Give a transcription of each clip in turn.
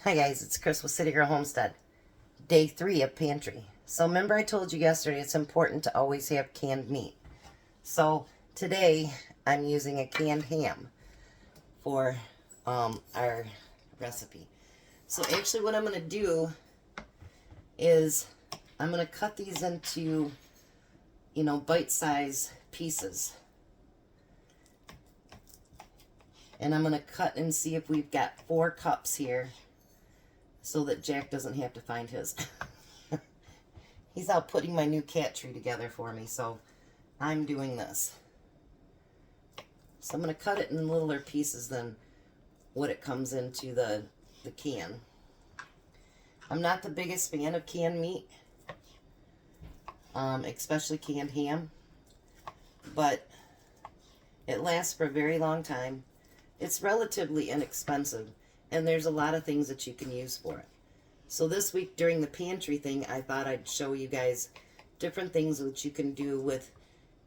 Hi guys, it's Chris with City Girl Homestead. Day 3 of Pantry. So remember I told you yesterday it's important to always have canned meat. So today I'm using a canned ham for our recipe. So actually what I'm going to do is I'm going to cut these into, bite-sized pieces. And I'm going to cut and see if we've got 4 cups here, so that Jack doesn't have to find his. He's out putting my new cat tree together for me, so I'm doing this. So I'm going to cut it in littler pieces than what it comes into the can. I'm not the biggest fan of canned meat, especially canned ham, but it lasts for a very long time. It's relatively inexpensive, and there's a lot of things that you can use for it. So this week during the pantry thing, I thought I'd show you guys different things that you can do with,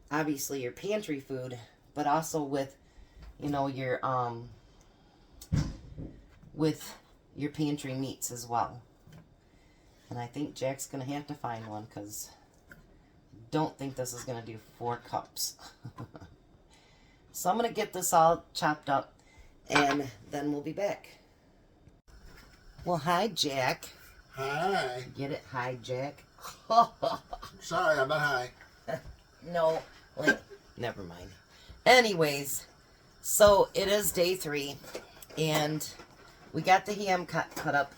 obviously, your pantry food, but also with, your pantry meats as well. And I think Jack's going to have to find one, because I don't think this is going to do 4 cups. So I'm going to get this all chopped up, and then we'll be back. Well, hi, Jack. Hi. Get it? Hi, Jack. Sorry, I'm not high. No, never mind. Anyways, so it is day 3, and we got the ham cut up.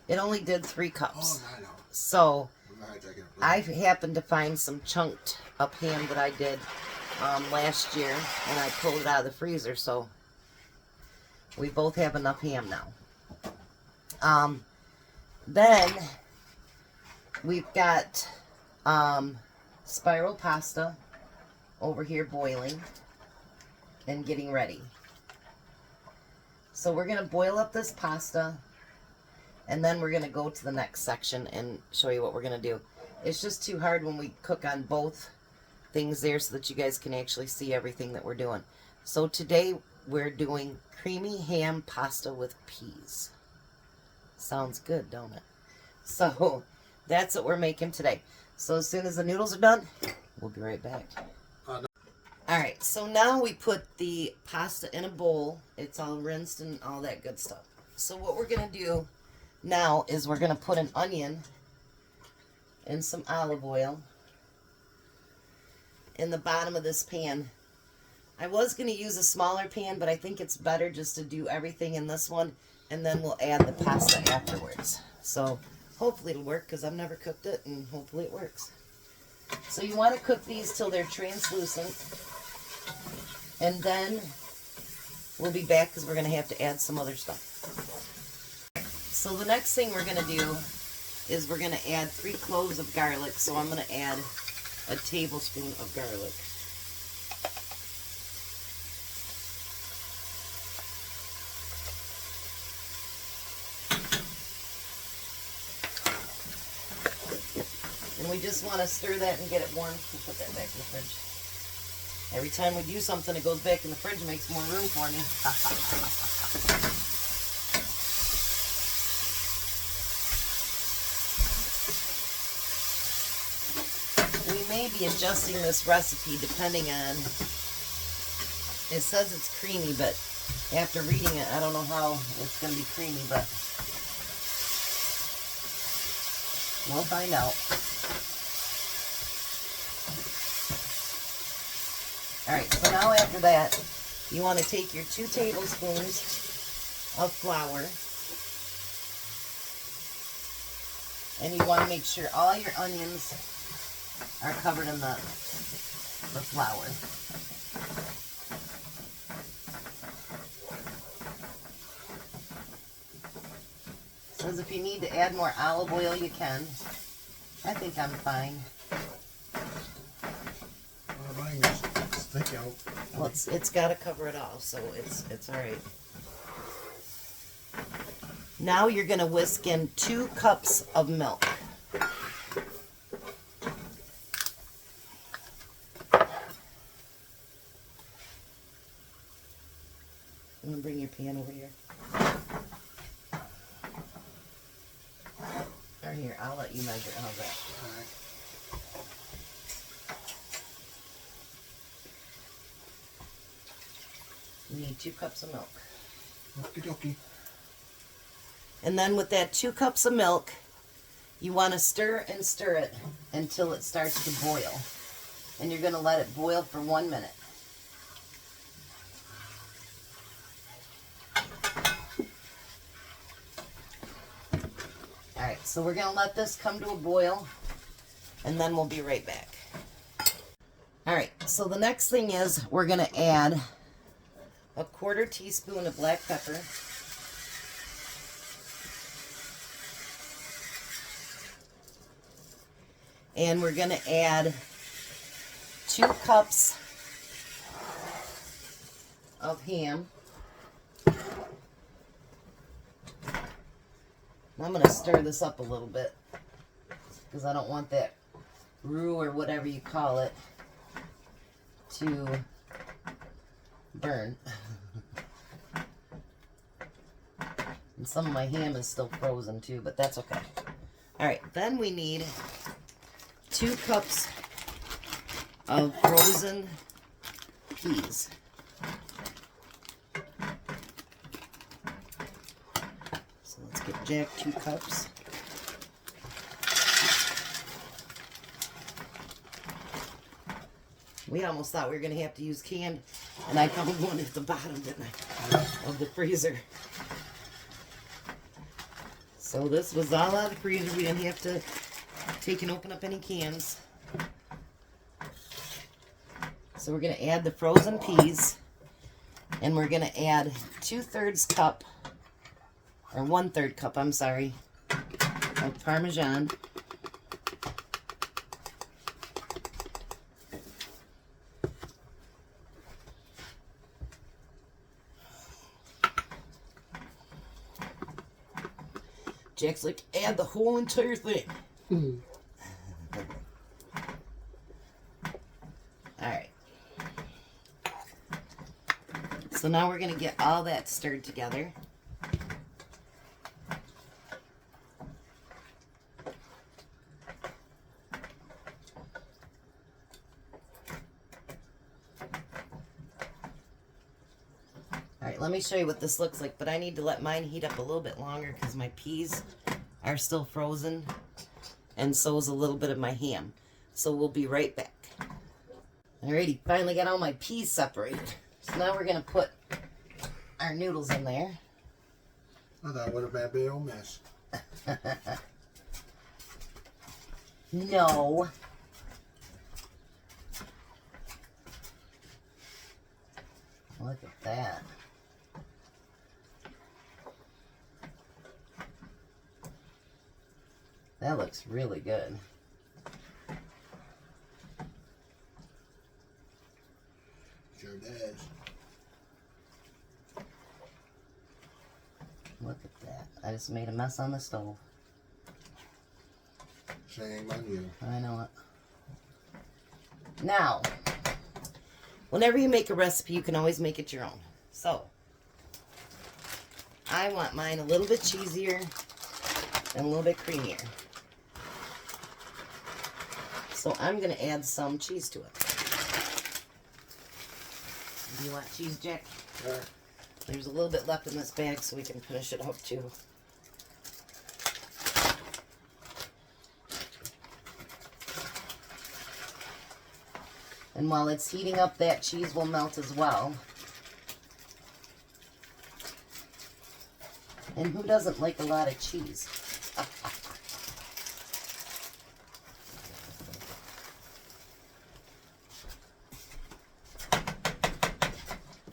It only did 3 cups. Oh, I know. So I happened to find some chunked up ham that I did last year, and I pulled it out of the freezer, so we both have enough ham now. Then we've got spiral pasta over here boiling and getting ready. So we're going to boil up this pasta, and then we're going to go to the next section and show you what we're going to do. It's just too hard when we cook on both things there so that you guys can actually see everything that we're doing. So today we're doing creamy ham pasta with peas. Sounds good, don't it? So that's what we're making today. So as soon as the noodles are done, we'll be right back. Alright, so now we put the pasta in a bowl. It's all rinsed and all that good stuff. So what we're going to do now is we're going to put an onion and some olive oil in the bottom of this pan. I was going to use a smaller pan, but I think it's better just to do everything in this one, and then we'll add the pasta afterwards. So hopefully it'll work, because I've never cooked it, and hopefully it works. So you want to cook these till they're translucent, and then we'll be back because we're going to have to add some other stuff. So the next thing we're going to do is we're going to add 3 cloves of garlic. So I'm going to add a tablespoon of garlic. And we just want to stir that and get it warm. We'll put that back in the fridge. Every time we do something, it goes back in the fridge and makes more room for me. We may be adjusting this recipe depending on, it says it's creamy, but after reading it, I don't know how it's going to be creamy, but we'll find out. Alright, so now after that, you want to take your 2 tablespoons of flour, and you want to make sure all your onions are covered in the flour. It says if you need to add more olive oil, you can. I think I'm fine. Well, it's got to cover it all, so it's all right. Now you're going to whisk in 2 cups of milk. I'm going to bring your pan over here. let you measure. How's that? All right. You need 2 cups of milk. Okie dokie. And then with that 2 cups of milk, you want to stir and stir it until it starts to boil. And you're going to let it boil for 1 minute. Alright, so we're going to let this come to a boil, and then we'll be right back. Alright, so the next thing is we're going to add a 1/4 teaspoon of black pepper. And we're going to add 2 cups of ham. I'm going to stir this up a little bit because I don't want that roux or whatever you call it to burn. And some of my ham is still frozen too, but that's okay. Alright, then we need 2 cups of frozen peas. So let's get Jack 2 cups. We almost thought we were going to have to use canned, and I found one at the bottom, didn't I, of the freezer. So this was all out of the freezer. We didn't have to take and open up any cans. So we're going to add the frozen peas, and we're going to add 2/3 cup, or 1/3 cup, I'm sorry, of Parmesan. Jack's like, add the whole entire thing. Alright. So now we're going to get all that stirred together. Alright, let me show you what this looks like, but I need to let mine heat up a little bit longer because my peas are still frozen, and so is a little bit of my ham. So we'll be right back. Alrighty, finally got all my peas separated. So now we're going to put our noodles in there. I thought it would have been a big old mess. No. Look at that. That looks really good. Sure does. Look at that. I just made a mess on the stove. Shame on you. I know it. Now, whenever you make a recipe, you can always make it your own. So, I want mine a little bit cheesier and a little bit creamier. So I'm going to add some cheese to it. Do you want cheese, Jack? Sure. There's a little bit left in this bag so we can finish it up too. And while it's heating up, that cheese will melt as well. And who doesn't like a lot of cheese?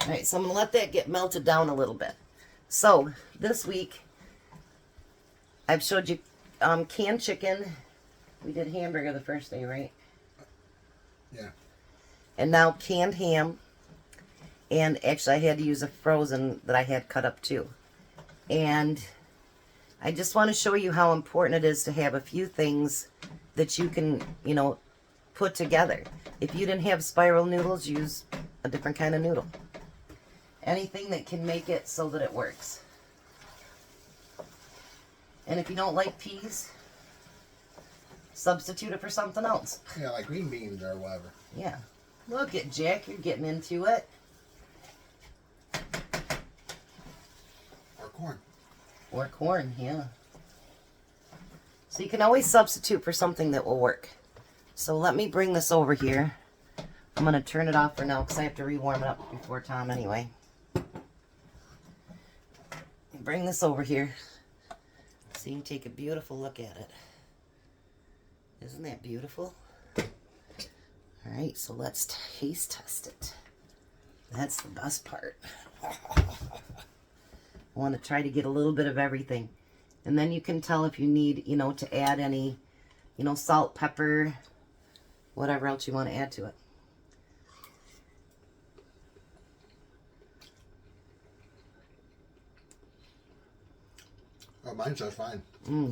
Alright, so I'm going to let that get melted down a little bit. So, this week, I've showed you canned chicken. We did hamburger the first day, right? Yeah. And now canned ham. And actually, I had to use a frozen that I had cut up too. And I just want to show you how important it is to have a few things that you can, you know, put together. If you didn't have spiral noodles, use a different kind of noodle. Anything that can make it so that it works. And if you don't like peas, substitute it for something else. Yeah, like green beans or whatever. Yeah. Look at Jack, you're getting into it. Or corn. Or corn, yeah. So you can always substitute for something that will work. So let me bring this over here. I'm going to turn it off for now because I have to rewarm it up before Tom anyway. Bring this over here so you can take a beautiful look at it. Isn't that beautiful? Alright, so let's taste test it. That's the best part. I want to try to get a little bit of everything. And then you can tell if you need, you know, to add any, you know, salt, pepper, whatever else you want to add to it. Oh, mine's just fine. Mm-hmm.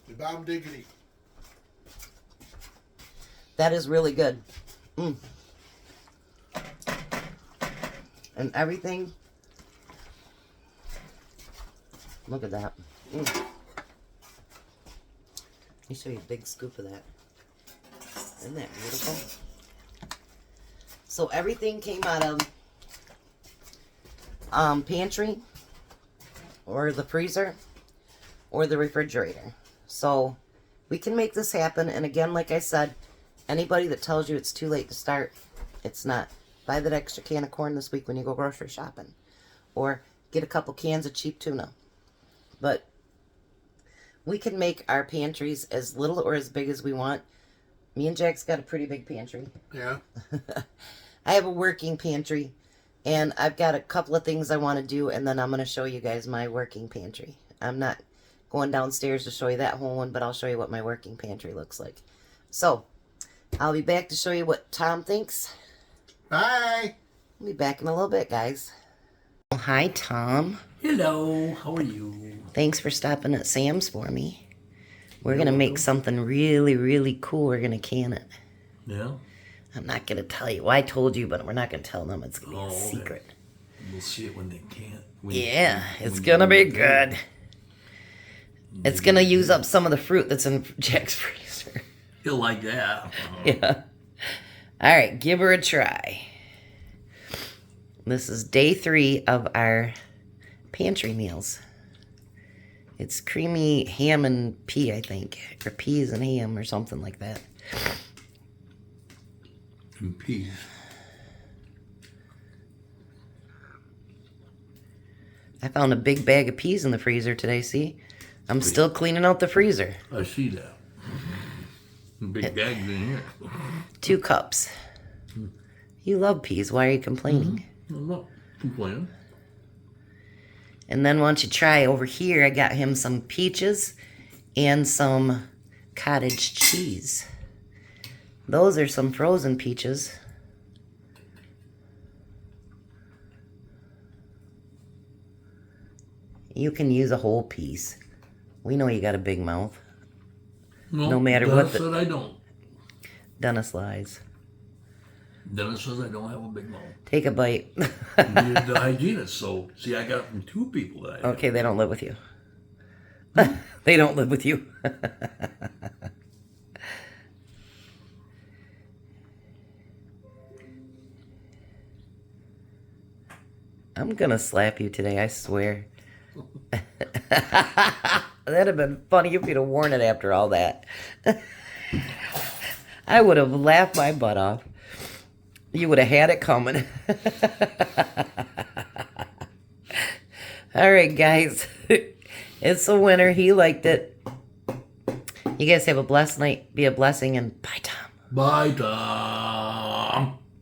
The bomb diggity. That is really good. And everything. Look at that. Let me show you a big scoop of that. Isn't that beautiful? So everything came out of pantry or the freezer or the refrigerator. So we can make this happen. And again, like I said, anybody that tells you it's too late to start, it's not. Buy that extra can of corn this week when you go grocery shopping. Or get a couple cans of cheap tuna. But we can make our pantries as little or as big as we want. Me and Jack's got a pretty big pantry. Yeah. I have a working pantry. And I've got a couple of things I want to do. And then I'm going to show you guys my working pantry. I'm not going downstairs to show you that whole one. But I'll show you what my working pantry looks like. So, I'll be back to show you what Tom thinks. Bye. I'll be back in a little bit, guys. Hi, Tom. Hello, how are you? Thanks for stopping at Sam's for me. We're going to make something really, really cool. We're going to can it. Yeah? I'm not going to tell you. Well, I told you, but we're not going to tell them. It's going to be a okay. secret. We'll see it when they can't. Yeah, it's going to be good. It's going to use up some of the fruit that's in Jack's freezer. He'll like that. Yeah. All right, give her a try. This is day 3 of our pantry meals. It's creamy ham and pea, I think. Or peas and ham or something like that. And peas. I found a big bag of peas in the freezer today, see? I'm still cleaning out the freezer. I see that. Big bags in here. 2 cups. You love peas. Why are you complaining? I'm not complaining. And then why don't you try over here, I got him some peaches and some cottage cheese. Those are some frozen peaches. You can use a whole piece. We know you got a big mouth. No matter what Dennis said I don't. Dennis lies. Dennis says I don't have a big mouth. Take a bite. Neither the hygienist, so see, I got it from 2 people that I have. Okay, they don't live with you. They don't live with you. I'm gonna slap you today, I swear. That'd have been funny if you'd have worn it after all that. I would have laughed my butt off. You would have had it coming. All right, guys. It's a winner. He liked it. You guys have a blessed night. Be a blessing, and bye, Tom. Bye, Tom.